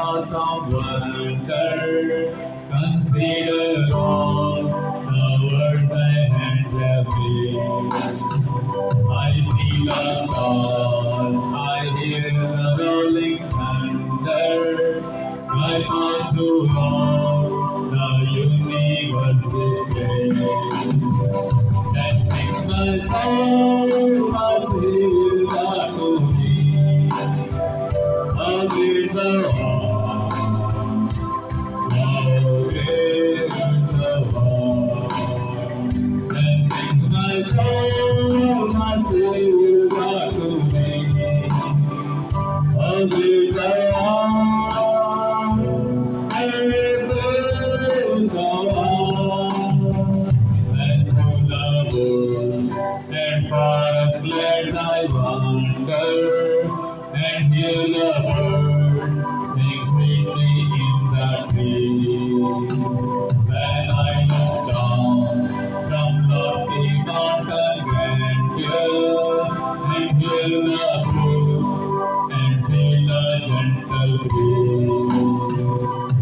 thoughts of wonder. Consider all the words my hands have made. I see the stars, I hear the rolling thunder. Cry out to all the universe display. That sings my soul, my Silva to me. How great thou art, how great thou art. That sings my soul, my Silva to me. How great thou art, how great thou art. And through the wood and forest let I wander, and hear the birds sing sweetly in the trees. When I look down from lofty mountain grandeur, and hear the brook and feel the gentle breeze,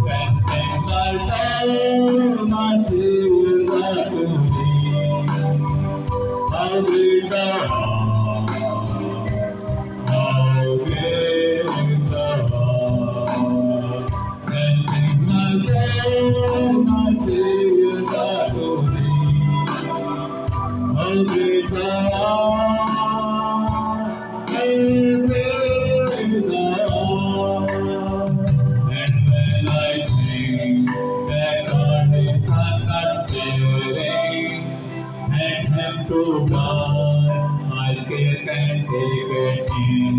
then sing my soul, my Silva to me. How great thou art, how great thou art. Then sing my soul, my Silva to me. How great thou art, how great thou art. And when I think that God is not sparing, and him to God, I scarce can take it in.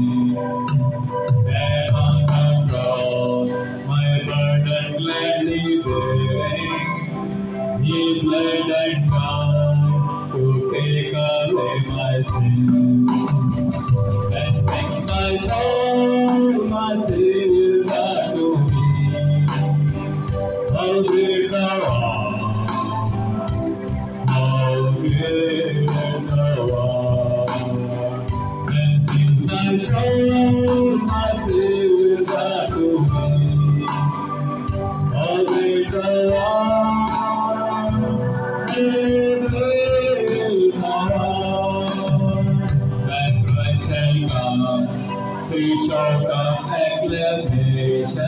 There on the cross, my burden gladly bearing, he bled and died to take away my sin. Then sings my soul, my Silva to me. How great thou art, how great thou art. Then sings my soul, my Silva to me. How great thou art, how great thou art. When Christ shall come, to shout of acclamation,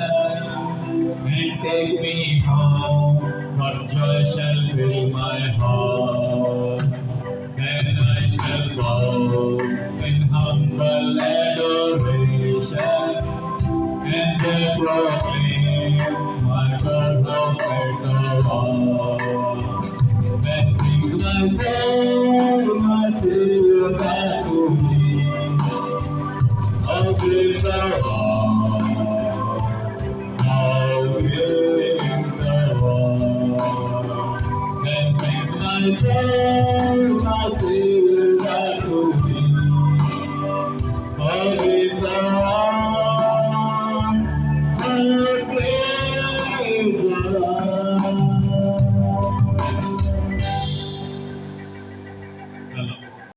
and take me home, what joy shall fill my heart. Then I shall bow in humble adoration, and then proclaim my God how great thou art. Then sings my soul, my Silva to me. How great thou art, how great thou art. Then sings my soul,